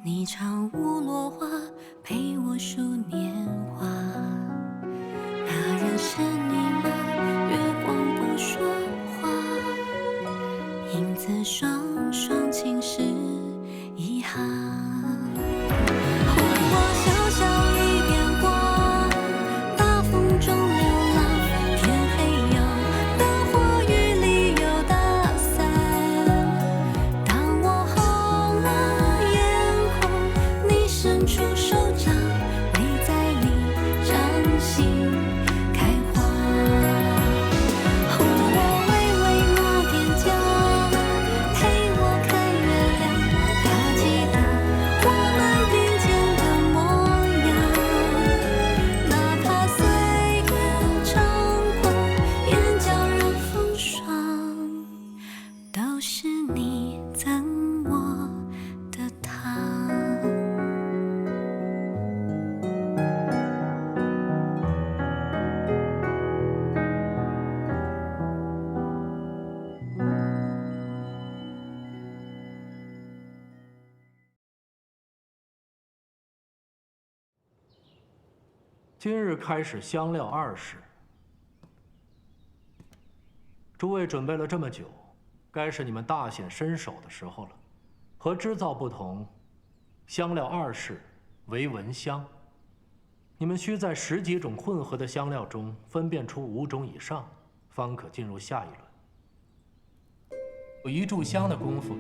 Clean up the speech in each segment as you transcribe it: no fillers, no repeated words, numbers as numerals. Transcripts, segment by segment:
你唱舞落花，陪我数年华。那人是你吗？月光不说话，影子双双侵蚀遗憾。火小小一点光，大风中流浪，天黑有灯火，雨里有打伞。当我红了眼眶，你伸出手掌，泪在你掌心开花。我微微抹点妆，陪我看月亮，他记得我们并肩的模样。哪怕岁月猖狂，眼角染风霜，都是你赠我的糖。今日开始香料2试。诸位准备了这么久，该是你们大显身手的时候了。和织造不同，香料2试为闻香。你们需在10几种混合的香料中分辨出5种以上，方可进入下一轮。有1炷香的功夫，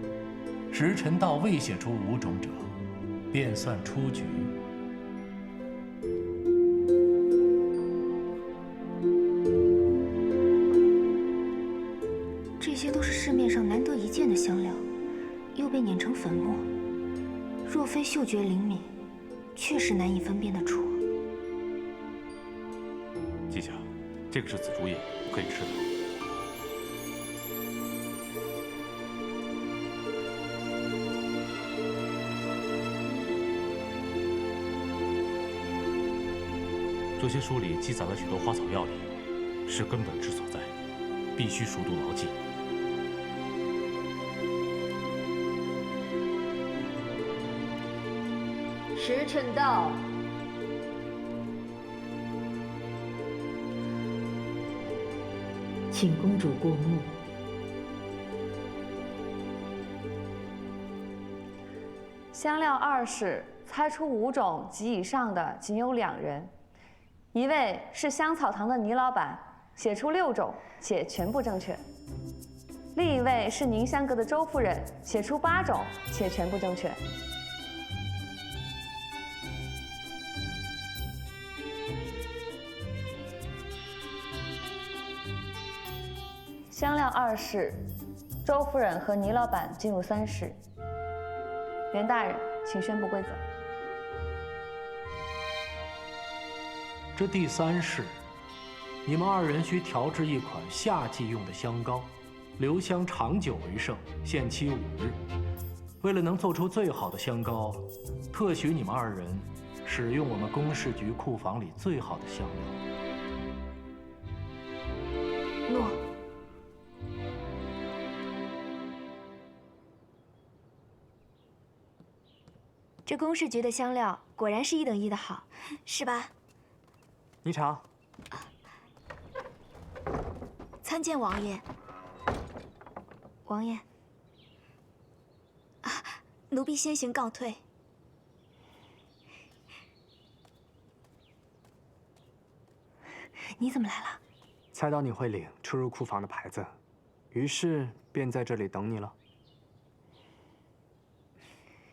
时辰到未写出5种者，便算出局。这些都是市面上难得一见的香料，又被碾成粉末，若非嗅觉灵敏，确实难以分辨得出。姬家，这个是紫竹叶，可以吃的。这些书里记载了许多花草药理，是根本之所在，必须熟读牢记。时辰到，请公主过目。香料2试，猜出5种及以上的仅有2人，一位是香草堂的倪老板，写出6种且全部正确；另一位是宁香阁的周夫人，写出8种且全部正确。香料2试，周夫人和倪老板进入3试。袁大人，请宣布规则。这第3试，你们2人需调制一款夏季用的香膏，留香长久为胜，限期5日。为了能做出最好的香膏，特许你们2人使用我们公事局库房里最好的香料。诺。这公事局的香料果然是1等1的好，是吧？霓裳，参见王爷。王爷，奴婢先行告退。你怎么来了？猜到你会领出入库房的牌子，于是便在这里等你了。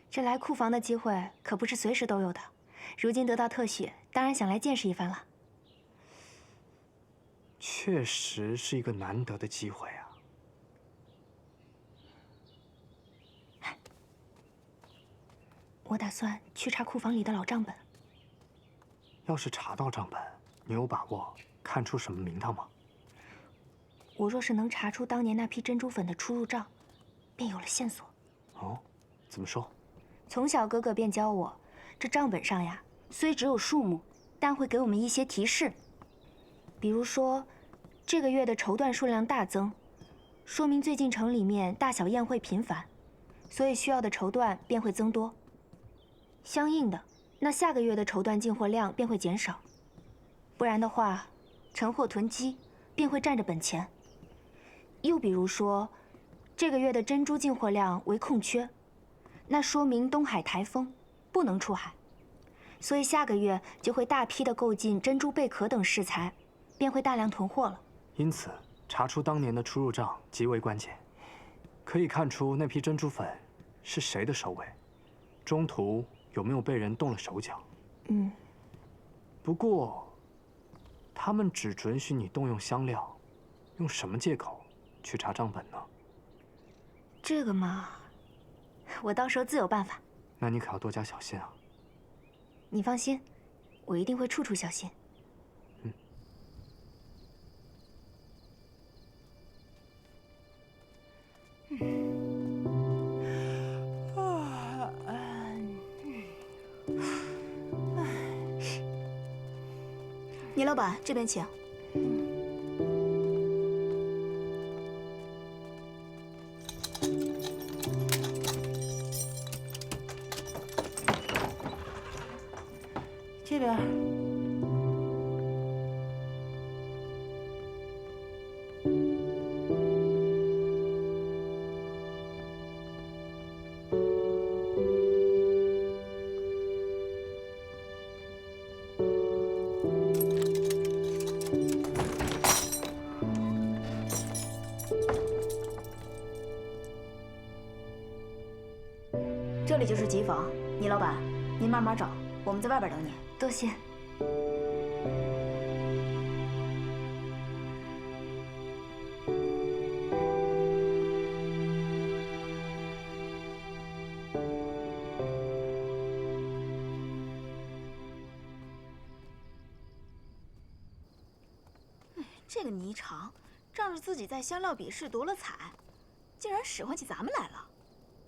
这来库房的机会可不是随时都有的，如今得到特许，当然想来见识一番了。确实是一个难得的机会啊！我打算去查库房里的老账本。要是查到账本，你有把握看出什么名堂吗？我若是能查出当年那批珍珠粉的出入账，便有了线索。哦，怎么说？从小哥哥便教我，这账本上呀，虽只有数目，但会给我们一些提示。比如说，这个月的绸缎数量大增，说明最近城里面大小宴会频繁，所以需要的绸缎便会增多。相应的，那下个月的绸缎进货量便会减少。不然的话，陈货囤积便会占着本钱。又比如说，这个月的珍珠进货量为空缺，那说明东海台风不能出海，所以下个月就会大批的购进珍珠贝壳等饰材，便会大量囤货了。因此，查出当年的出入账极为关键，可以看出那批珍珠粉是谁的手尾，中途有没有被人动了手脚。不过，他们只准许你动用香料，用什么借口去查账本呢？这个嘛，我到时候自有办法。那你可要多加小心啊！你放心，我一定会处处小心。倪老板，这边请。这边。这里就是集坊，倪老板，您慢慢找，我们在外边等你。多谢。这个霓裳，仗着自己在香料比试夺了彩，竟然使唤起咱们来了。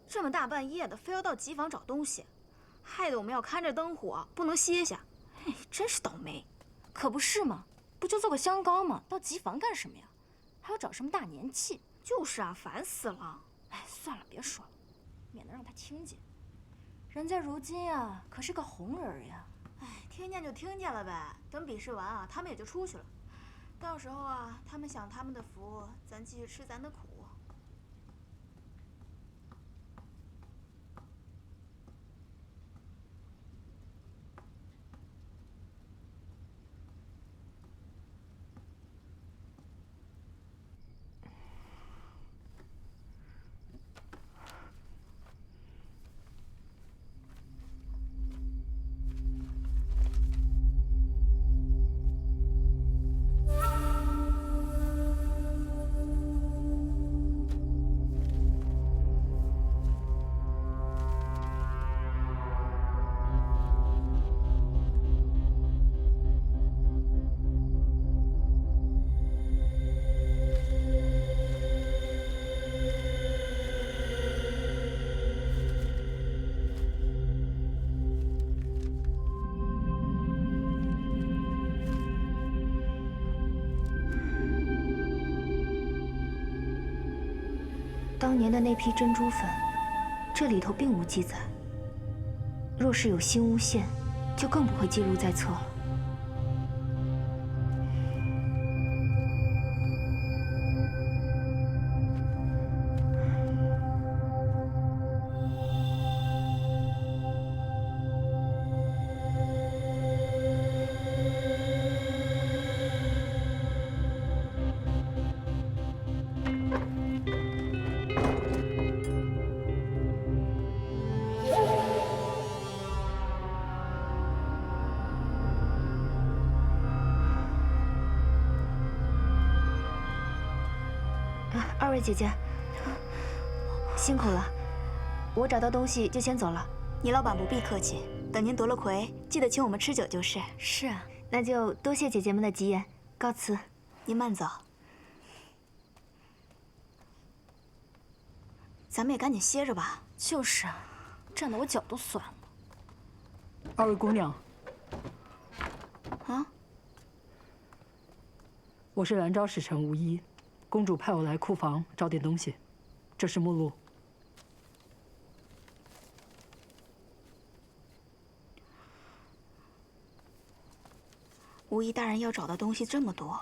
这么大半夜的，非要到集坊找东西，害得我们要看着灯火，不能歇下。哎，真是倒霉。可不是嘛，不就做个香膏吗？到集坊干什么呀？还要找什么大年纪？就是啊，烦死了。哎，算了，别说了，免得让他听见。人家如今啊，可是个红人呀。哎，听见就听见了呗。等比试完啊，他们也就出去了。到时候啊，他们享他们的福，咱继续吃咱的苦。当年的那批珍珠粉，这里头并无记载。若是有新诬陷，就更不会记录在册了。二位姐姐，辛苦了，我找到东西就先走了。倪老板不必客气，等您夺了魁，记得请我们吃酒就是。是啊，那就多谢姐姐们的吉言，告辞。您慢走。咱们也赶紧歇着吧。就是啊，站得我脚都酸了。二位姑娘，啊，我是兰昭使臣吴一。公主派我来库房找点东西，这是目录。吴姨大人要找的东西这么多，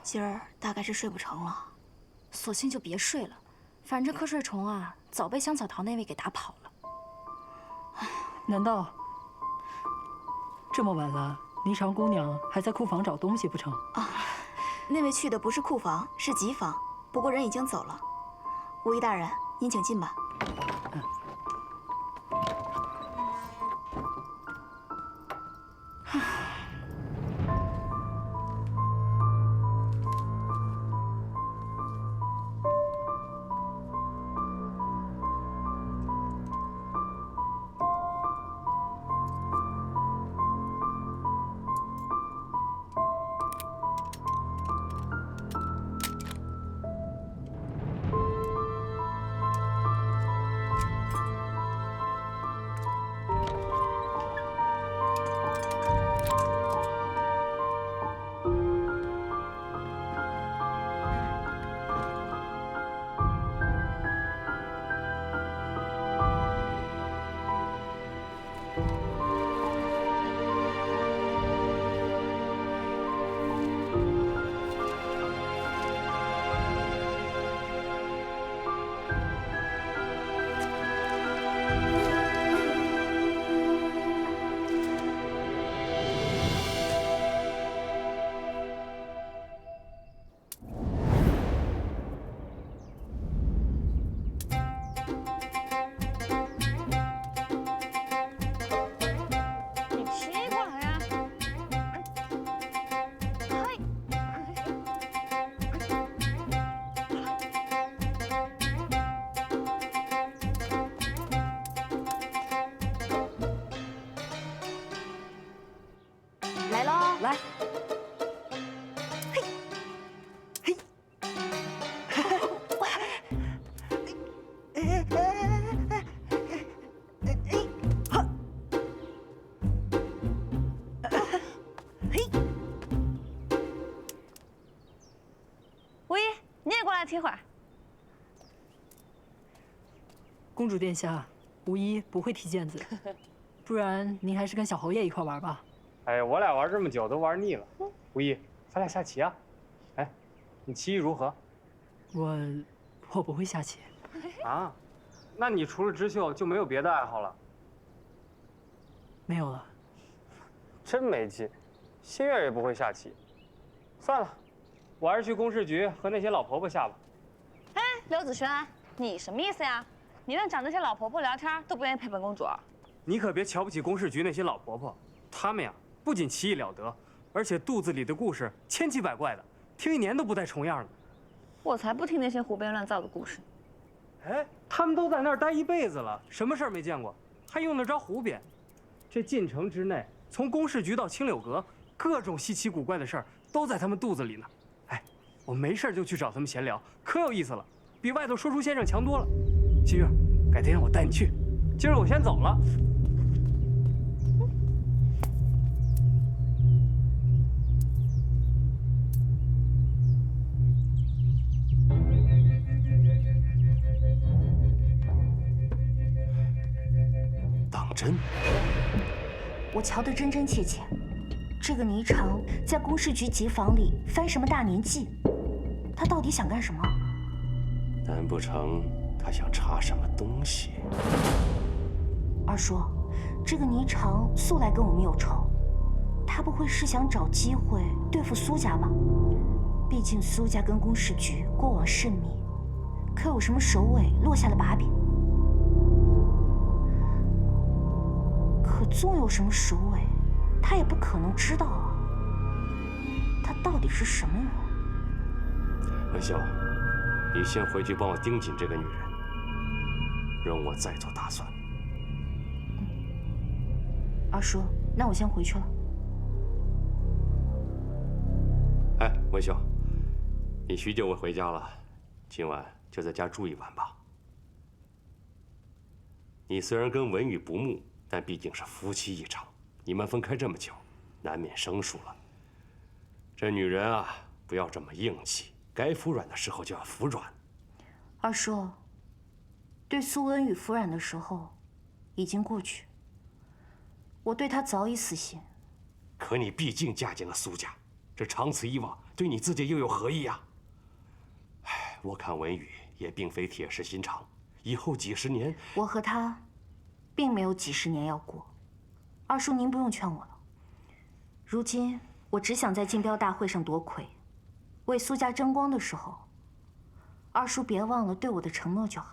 今儿大概是睡不成了。索性就别睡了，反正瞌睡虫啊，早被香草堂那位给打跑了。难道这么晚了，霓裳姑娘还在库房找东西不成？啊，那位去的不是库房，是集房，不过人已经走了。吴姨大人，您请进吧。来喽，来，吴姨，你也过来听会儿。公主殿下，无疑不会踢毽子，不然您还是跟小侯爷一块玩吧。哎，我俩玩这么久都玩腻了。无意，咱俩下棋啊？哎，你棋艺如何？我不会下棋。啊？那你除了织绣就没有别的爱好了？没有了。真没劲，心月也不会下棋。算了，我还是去公事局和那些老婆婆下吧。哎，刘子轩，你什么意思呀？你连找那些老婆婆聊天都不愿意陪本公主？你可别瞧不起公事局那些老婆婆，她们呀不仅棋艺了得，而且肚子里的故事千奇百怪的，听一年都不带重样的。我才不听那些胡编乱造的故事。哎，他们都在那儿待一辈子了，什么事儿没见过，还用得着胡编？这进城之内，从公事局到青柳阁，各种稀奇古怪的事儿都在他们肚子里呢。哎，我没事就去找他们闲聊，可有意思了，比外头说书先生强多了。金月，改天让我带你去。今儿我先走了。当真？我瞧得真真切切。这个霓裳在公事局集房里翻什么大年纪？他到底想干什么？难不成他想查什么东西？二叔，这个霓裳素来跟我们有仇，他不会是想找机会对付苏家吧？毕竟苏家跟公事局过往甚密，可有什么首尾落下的把柄？可纵有什么首尾，他也不可能知道啊。他到底是什么人？文秀，你先回去帮我盯紧这个女人，容我再做打算。二叔，那我先回去了。哎，文秀，你许久未回家了，今晚就在家住一晚吧。你虽然跟文宇不睦，但毕竟是夫妻一场，你们分开这么久，难免生疏了。这女人啊，不要这么硬气，该服软的时候就要服软。二叔，对苏文宇服软的时候已经过去。我对他早已死心，可你毕竟嫁进了苏家，这长此以往，对你自己又有何益呀？哎，我看文宇也并非铁石心肠，以后几十年，我和他，并没有几十年要过。二叔，您不用劝我了。如今我只想在竞标大会上夺魁，为苏家争光的时候，二叔别忘了对我的承诺就好。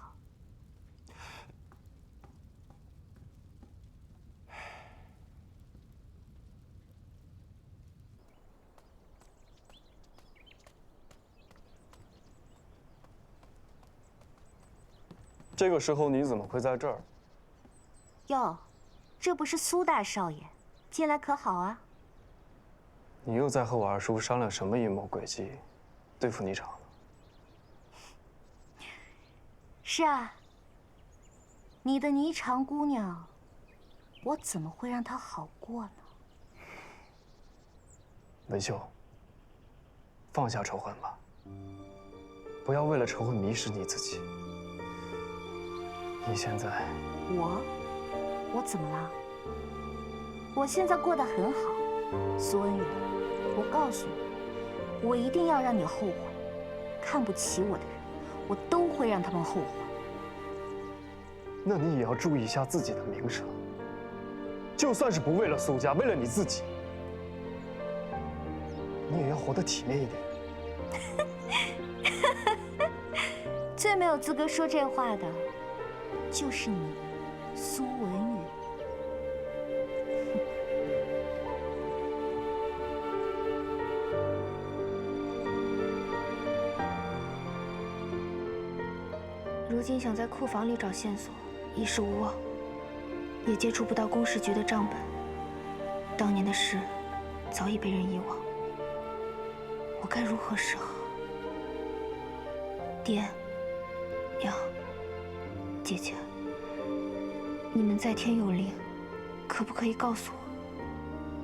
这个时候你怎么会在这儿？哟，这不是苏大少爷，进来可好啊？你又在和我二叔商量什么阴谋诡计，对付霓裳呢？是啊，你的霓裳姑娘，我怎么会让她好过呢？文秀，放下仇恨吧，不要为了仇恨迷失你自己。 你现在，我怎么了？我现在过得很好，苏文宇，我告诉你，我一定要让你后悔。看不起我的人，我都会让他们后悔。那你也要注意一下自己的名声。就算是不为了苏家，为了你自己，你也要活得体面一点。最没有资格说这话的。 就是你，苏文宇。如今想在库房里找线索，一时无望，也接触不到公事局的账本。当年的事，早已被人遗忘。我该如何是好？爹，娘。 姐姐，你们在天有灵，可不可以告诉我，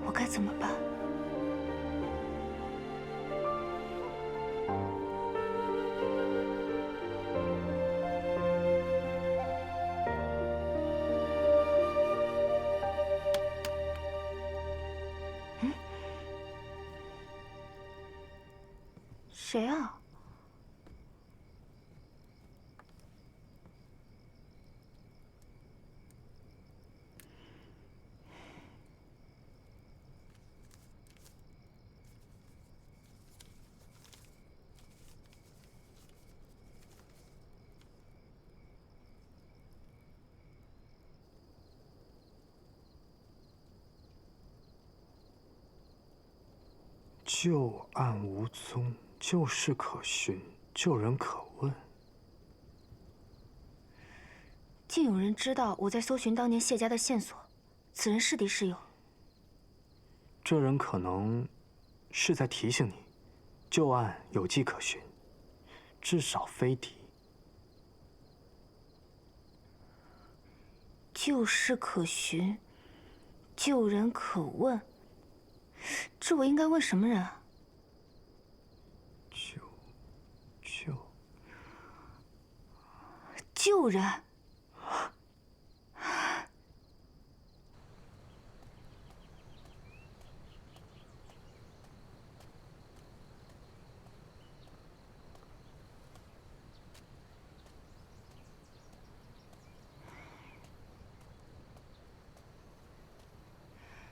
我该怎么办？嗯？谁啊？ 旧案无踪，旧事可寻，旧人可问。竟有人知道我在搜寻当年谢家的线索，此人是敌是友？这人可能是在提醒你，旧案有迹可循，至少非敌。旧事可寻，旧人可问。 这我应该问什么人啊？旧人。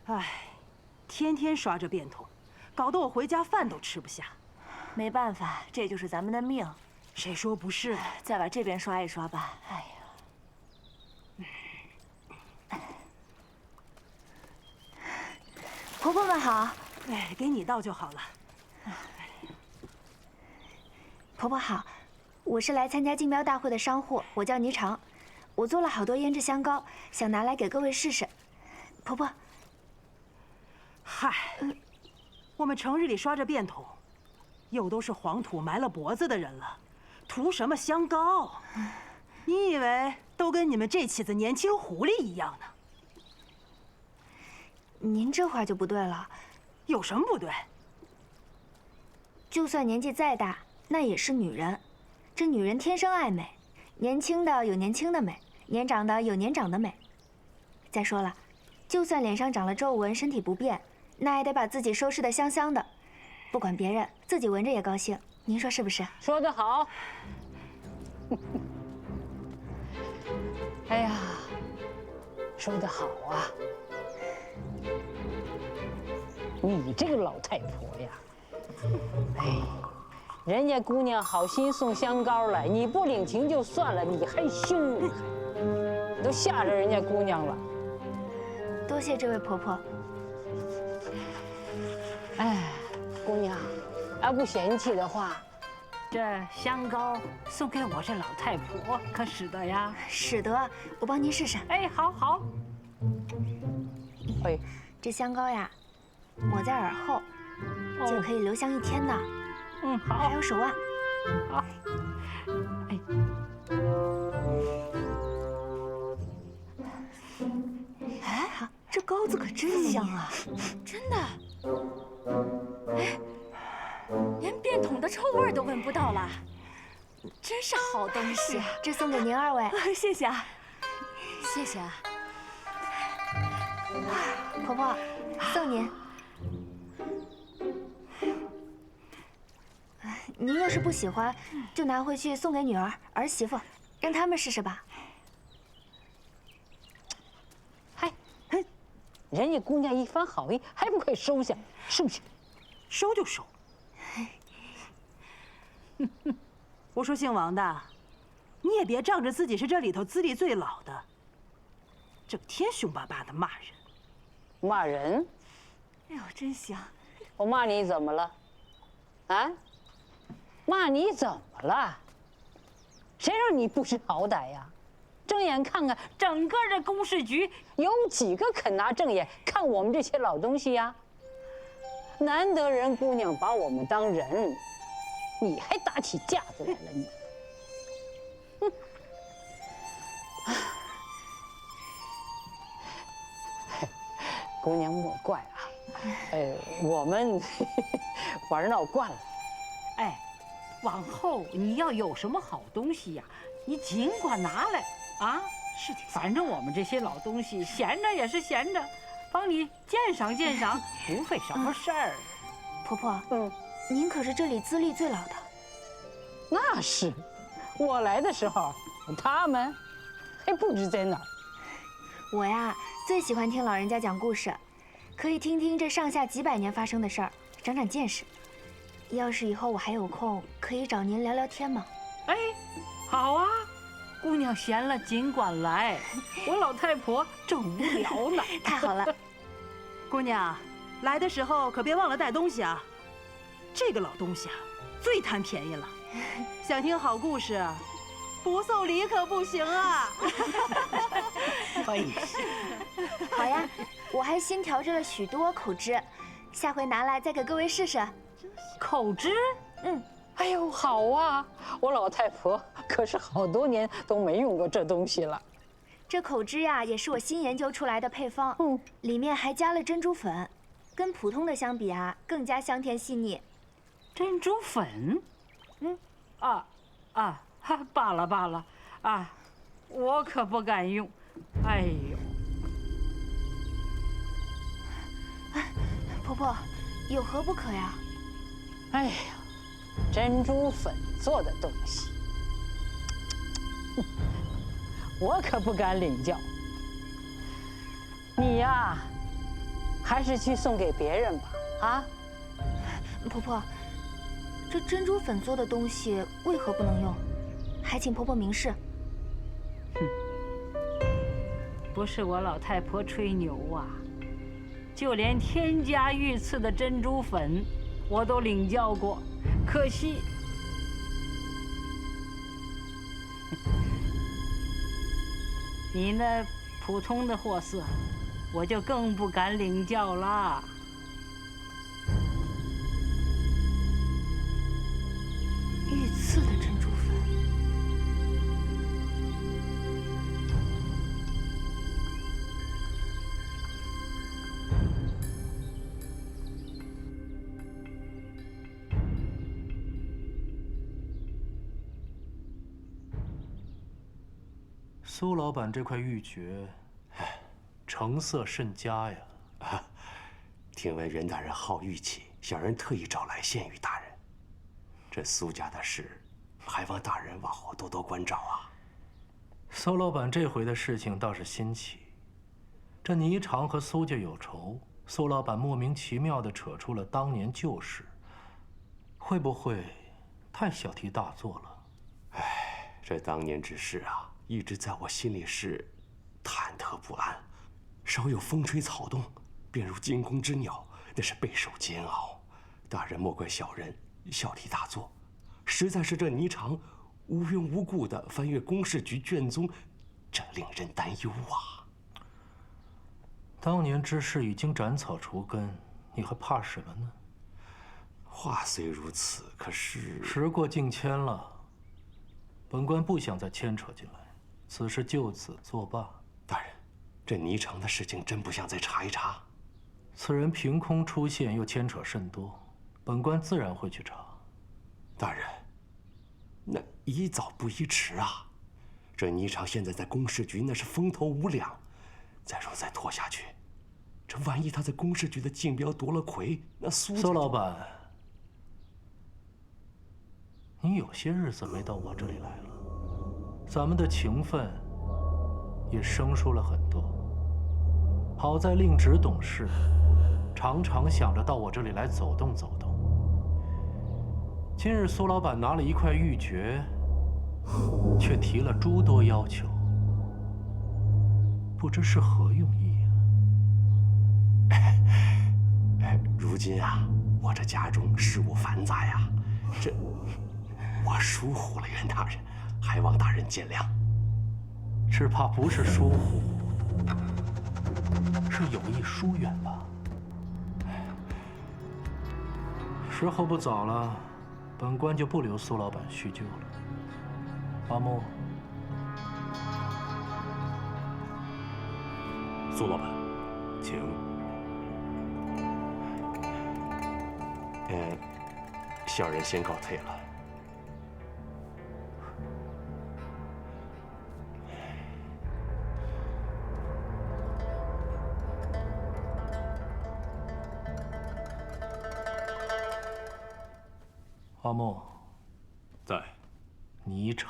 唉。 天天刷着便桶，搞得我回家饭都吃不下。没办法，这就是咱们的命。谁说不是？再把这边刷一刷吧。哎呀，婆婆们好。哎，给你倒就好了。婆婆好，我是来参加竞标大会的商户，我叫霓裳。我做了好多胭脂香膏，想拿来给各位试试。婆婆。 嗨，我们城日里刷着便桶，又都是黄土埋了脖子的人了，图什么香膏？你以为都跟你们这起子年轻狐狸一样呢？您这话就不对了。有什么不对？就算年纪再大，那也是女人。这女人天生爱美，年轻的有年轻的美，年长的有年长的美。再说了，就算脸上长了皱纹，身体不变。那也得把自己收拾得香香的，不管别人，自己闻着也高兴。您说是不是？说得好。哎呀，说得好啊！你这个老太婆呀，哎，人家姑娘好心送香膏来，你不领情就算了，你还凶，你都吓着人家姑娘了。多谢这位婆婆。哎，姑娘，要不嫌弃的话，这香膏送给我这老太婆，可使得呀？使得，我帮您试试。哎，好好。哎，这香膏呀，抹在耳后，就可以留香1天呢。嗯，好。还有手腕。好。哎，好，这膏子可真香啊！真的。哎，连便桶的臭味都闻不到了，真是好东西。这送给您2位。谢谢啊，谢谢啊。婆婆，送您。您要是不喜欢，就拿回去送给女儿、儿媳妇，让他们试试吧。嗨，人家姑娘一番好意，还不快收下，是不是？收就收。我说姓王的，你也别仗着自己是这里头资历最老的，整天凶巴巴的骂人。骂人？哎呦，真香！我骂你怎么了？啊？骂你怎么了？谁让你不识好歹呀？睁眼看看，整个这公事局有几个肯拿正眼看我们这些老东西呀？难得人姑娘把我们当人，你还打起架子来了你！哼！姑娘莫怪啊，我们玩闹惯了。哎，往后你要有什么好东西呀，你尽管拿来啊！是的，反正我们这些老东西闲着也是闲着，帮你鉴赏鉴赏，不费什么事儿。婆婆，您可是这里资历最老的。那是，我来的时候，他们还不知在哪儿。我呀，最喜欢听老人家讲故事，可以听听这上下几百年发生的事儿，长长见识。要是以后我还有空，可以找您聊聊天吗？哎，好啊，姑娘闲了尽管来，我老太婆正无聊呢。太好了，姑娘，来的时候可别忘了带东西啊。这个老东西啊，最贪便宜了。想听好故事，不送礼可不行啊。好呀，我还新调制了许多口汁，下回拿来再给各位试试。口汁？哎呦，好啊！我老太婆可是好多年都没用过这东西了。这口汁呀，也是我新研究出来的配方，里面还加了珍珠粉，跟普通的相比啊，更加香甜细腻。珍珠粉？罢了罢了啊，我可不敢用。哎呦，婆婆，有何不可呀？哎呀，珍珠粉做的东西，我可不敢领教。你呀，还是去送给别人吧，啊？婆婆，这珍珠粉做的东西为何不能用？还请婆婆明示。不是我老太婆吹牛啊，就连天家御赐的珍珠粉，我都领教过，可惜你那普通的货色，我就更不敢领教啦。御赐的珍珠粉，苏老板这块玉珏，成色甚佳呀！听闻袁大人好玉器，小人特意找来献与大人。这苏家的事，还望大人往后多多关照啊。苏老板这回的事情倒是新奇，这霓裳和苏家有仇，苏老板莫名其妙地扯出了当年旧事，会不会太小题大做了？哎，这当年之事啊，一直在我心里是忐忑不安，稍有风吹草动，便如惊弓之鸟，那是备受煎熬。大人莫怪小人小题大做，实在是这霓裳无缘无故地翻阅公事局卷宗，这令人担忧啊。当年之事已经斩草除根，你还怕什么呢？话虽如此，可是时过境迁了，本官不想再牵扯进来，此事就此作罢。大人，这霓裳的事情真不想再查一查？此人凭空出现，又牵扯甚多，本官自然会去查。大人，那宜早不宜迟啊！这霓裳现在在公事局那是风头无两，再拖下去，这万一他在公事局的竞标夺了魁，那苏老板，你有些日子没到我这里来了，咱们的情分也生疏了很多。好在令侄懂事，常常想着到我这里来走动走动。今日苏老板拿了一块玉珏，却提了诸多要求，不知是何用意啊？如今啊，我这家中事务繁杂呀，我疏忽了袁大人，还望大人见谅。只怕不是疏忽，是有意疏远吧？时候不早了，本官就不留苏老板叙旧了。阿木，苏老板，请。小人先告退了。阿木，在。霓裳。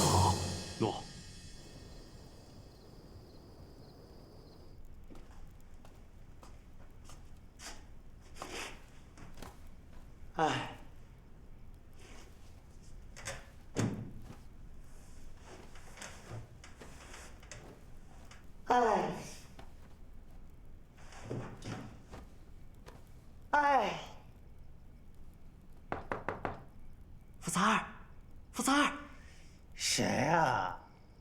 好，诺。哎，哎，哎，福三儿，福三儿，谁呀？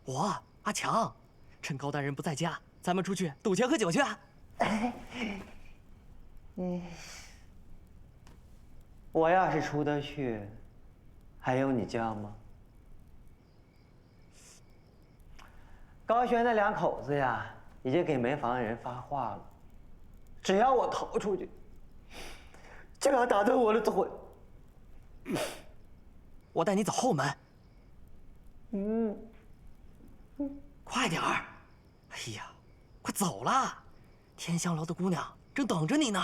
我阿强，趁高大人不在家，咱们出去赌钱喝酒去啊！我要是出得去，还用你叫吗？高轩那两口子呀，已经给门房的人发话了，只要我逃出去，就要打断我的腿。我带你走后门。快点儿！哎呀，快走了，天香楼的姑娘正等着你呢。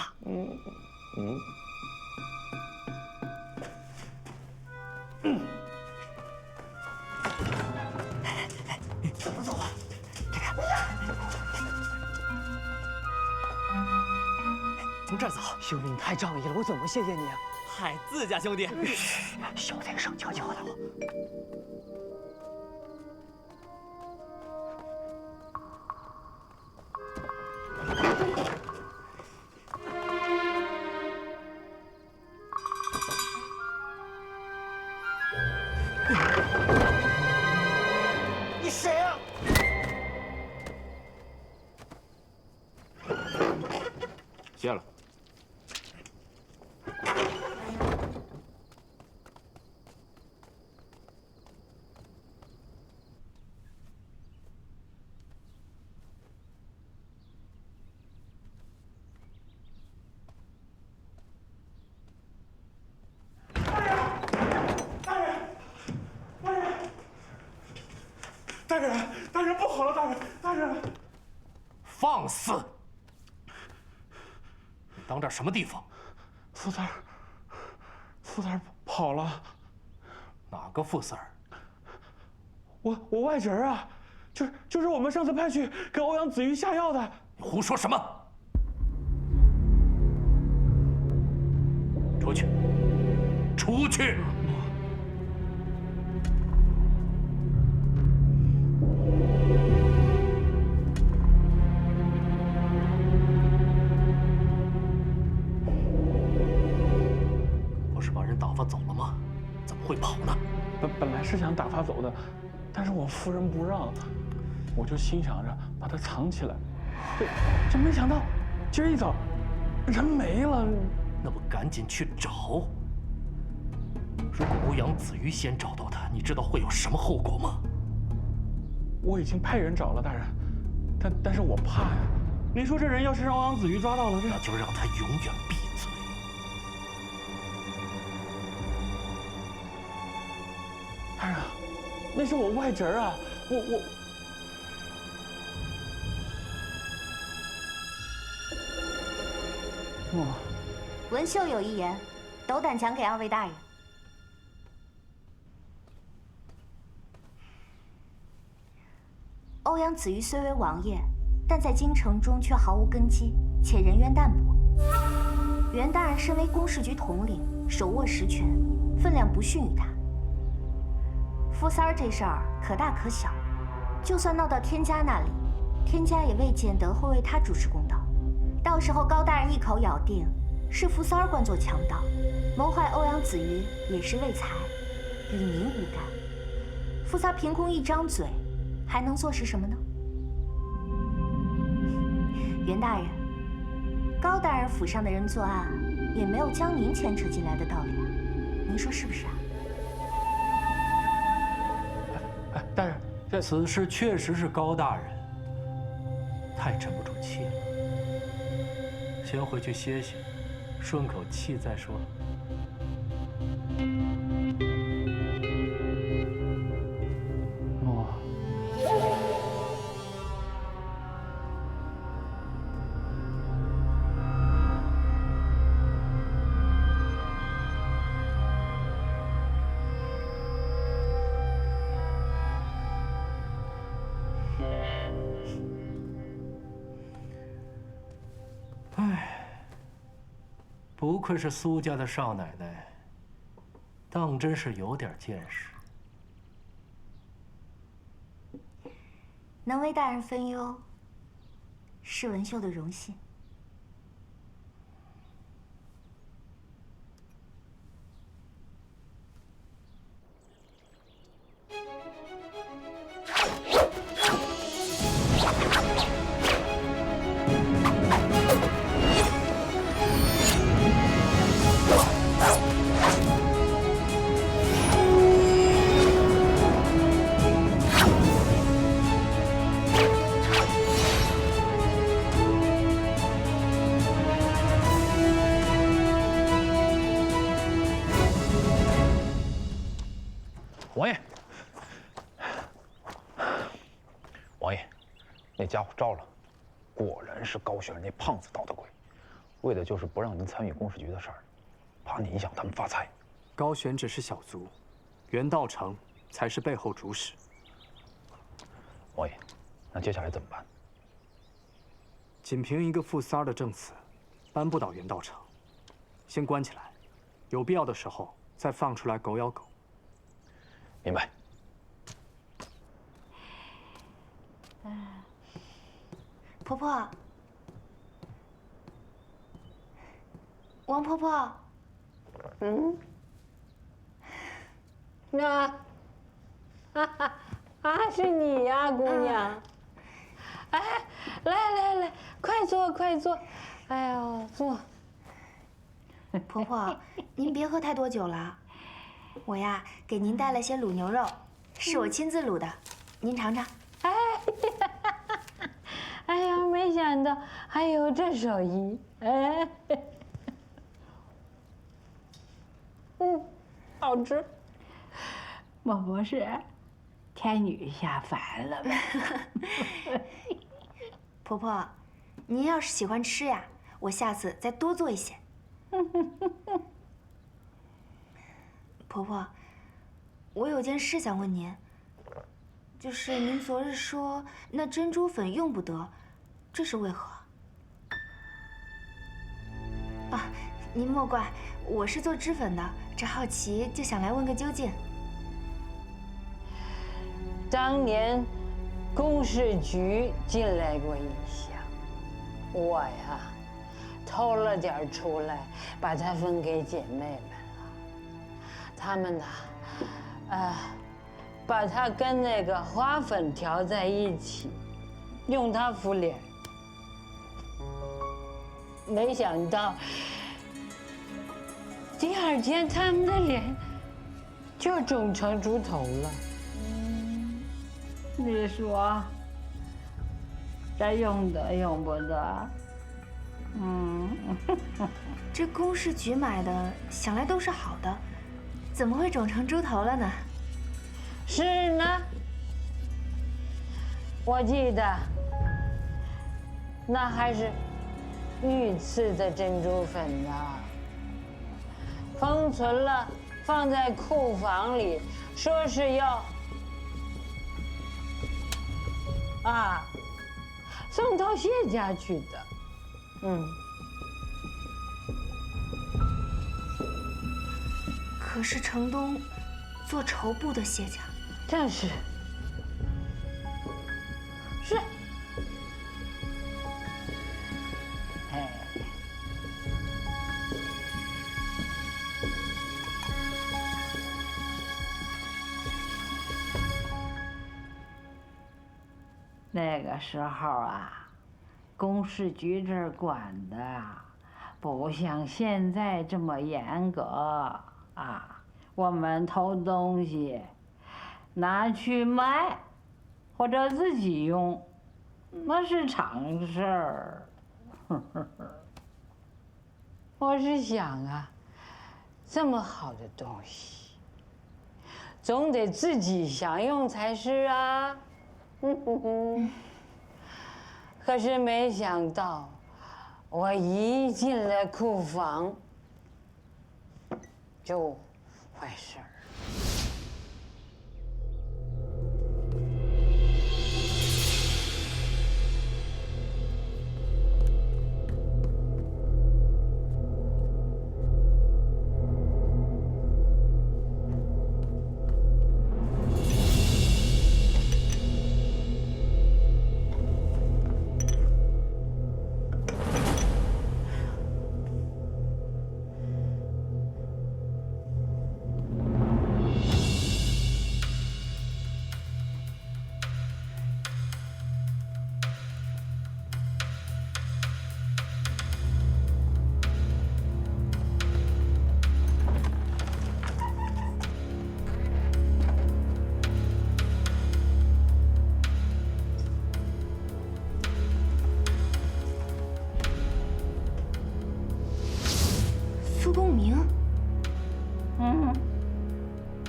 怎么走啊？这个，从这儿走。兄弟，你太仗义了，我怎么谢谢你啊？嗨，自家兄弟，小点声，悄悄的。你谁呀？歇了。大人，不好了！大人，放肆！当这什么地方？富三儿跑了。哪个富三儿？我外侄儿啊，就是我们上次派去给欧阳子瑜下药的。你胡说什么？出去！出去！不是把人打发走了吗？怎么会跑呢？本来是想打发走的，但是我夫人不让，我就心想着把它藏起来。这没想到，今儿一早，人没了。那不赶紧去找？如果欧阳子瑜先找到他，你知道会有什么后果吗？我已经派人找了，大人，但是我怕呀。您说这人要是让欧阳子瑜抓到了，那就让他永远闭嘴。大人，那是我外侄儿啊，我。文秀有一言，斗胆讲给二位大人。欧阳子瑜虽为王爷，但在京城中却毫无根基，且人员淡薄。袁大人身为公事局统领，手握实权，分量不逊于他。富三儿这事儿可大可小，就算闹到天家那里，天家也未见得会为他主持公道。到时候高大人一口咬定是富三儿惯作强盗，谋害欧阳子瑜也是为财，与您无干。富三儿凭空一张嘴，还能坐实什么呢？袁大人，高大人府上的人作案，也没有将您牵扯进来的道理啊，您说是不是啊？大人，此事确实是高大人太沉不住气了，先回去歇歇，顺口气再说。不愧是苏家的少奶奶，当真是有点见识。能为大人分忧，是文秀的荣幸。王爷，王爷，那家伙招了，果然是高玄那胖子捣的鬼，为的就是不让您参与公事局的事儿，怕你影响他们发财。高玄只是小卒，袁道成才是背后主使。王爷，那接下来怎么办？仅凭一个富三儿的证词，扳不倒袁道成，先关起来，有必要的时候再放出来狗咬狗。明白。婆婆，王婆婆，是你呀，姑娘。哎，来，快坐，快坐。哎呦，坐。婆婆，您别喝太多酒了。我呀，给您带了些卤牛肉，是我亲自卤的，您尝尝。哎呀，没想到还有这手艺，哎，好吃。莫不是天女下凡了吧？婆婆，您要是喜欢吃呀，我下次再多做一些。婆婆，我有件事想问您，就是您昨日说那珍珠粉用不得，这是为何？啊，您莫怪，我是做脂粉的，这好奇就想来问个究竟。当年公事局进来过一下，我呀偷了点出来，把它分给姐妹们了。她们呢，把它跟那个花粉调在一起，用它敷脸。没想到第2天她们的脸就肿成猪头了。你说这用得用不得？这公事局买的，想来都是好的，怎么会肿成猪头了呢？是呢，我记得那还是御赐的珍珠粉呢，封存了，放在库房里，说是要送到谢家去的。可是城东做绸布的谢家，正是。是。那个时候啊，公事局这儿管的不像现在这么严格啊。我们偷东西拿去卖，或者自己用，那是常事儿。我是想啊，这么好的东西，总得自己享用才是啊。可是没想到，我一进了库房，就坏事儿。苏公明，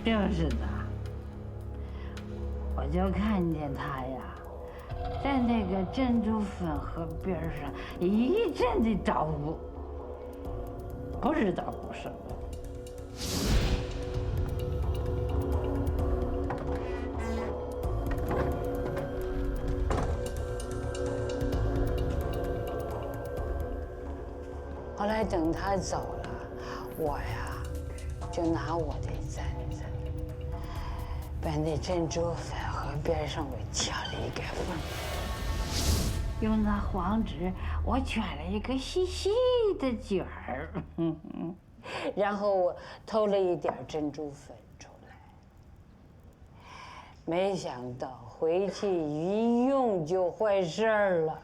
就是的。我就看见他呀，在那个珍珠粉盒边上一阵的捣鼓，不知道鼓什么。后来等他走了，我呀就拿我的簪子，把那珍珠粉盒边上我掐了一个缝，用那黄纸我卷了一个细细的卷儿，然后我偷了一点珍珠粉出来，没想到回去一用就坏事儿了。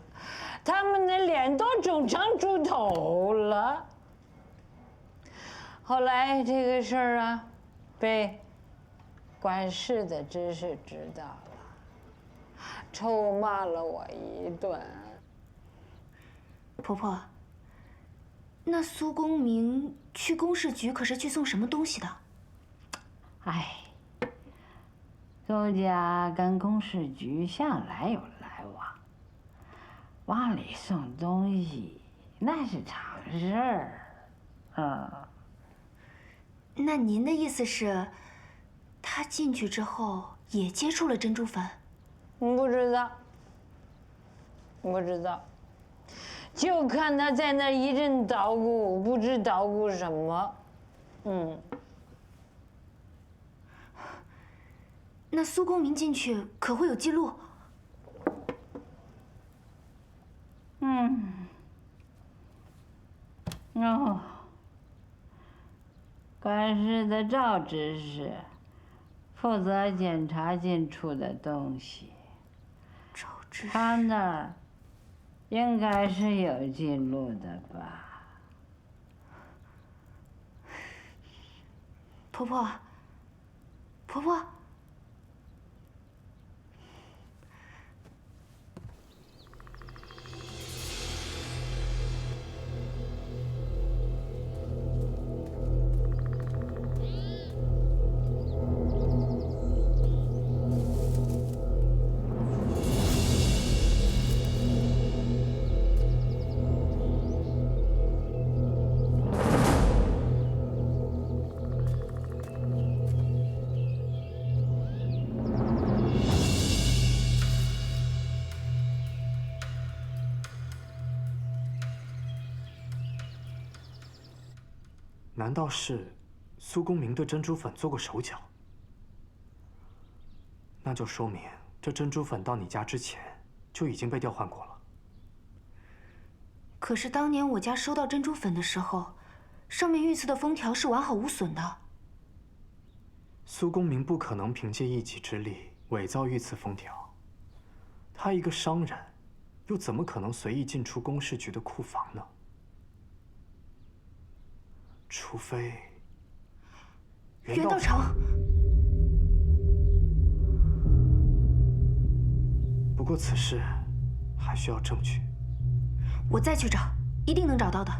他们的脸都肿成猪头了。后来这个事儿啊，被管事的知识知道了，臭骂了我一顿。婆婆，那苏公明去公事局可是去送什么东西的？哎，苏家跟公事局向来有来往。往里送东西，那是常事儿。那您的意思是，他进去之后也接触了珍珠粉？不知道，不知道，就看他在那一阵捣鼓，不知捣鼓什么。那苏公明进去可会有记录？管事的赵执事负责检查进出的东西，他那儿应该是有记录的吧？婆婆，婆婆。难道是苏公明对珍珠粉做过手脚？那就说明这珍珠粉到你家之前就已经被调换过了。可是当年我家收到珍珠粉的时候，上面御赐的封条是完好无损的。苏公明不可能凭借一己之力伪造御赐封条，他一个商人，又怎么可能随意进出公事局的库房呢？除非袁道成。不过此事还需要证据，我再去找，一定能找到的。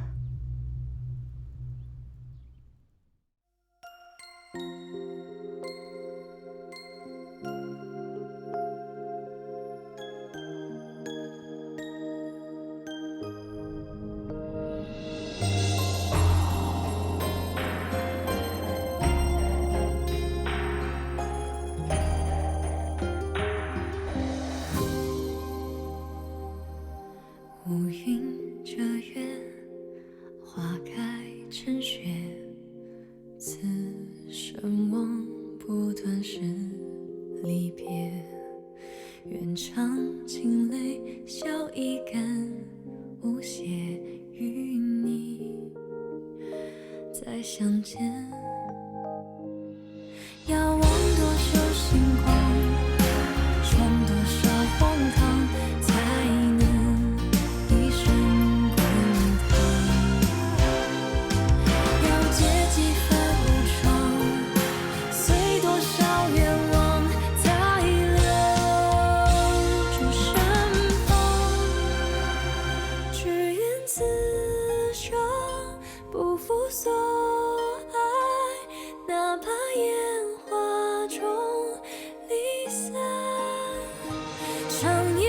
乌云遮月，花开成雪。此生望不断是离别。愿尝尽泪，笑一干，无邪与你再相见。遥望多少星光，穿多少荒唐，才能一生滚烫。要借几番无常，随多少愿望，才留住身旁。只愿此生不负所爱，哪怕烟花中离散。长夜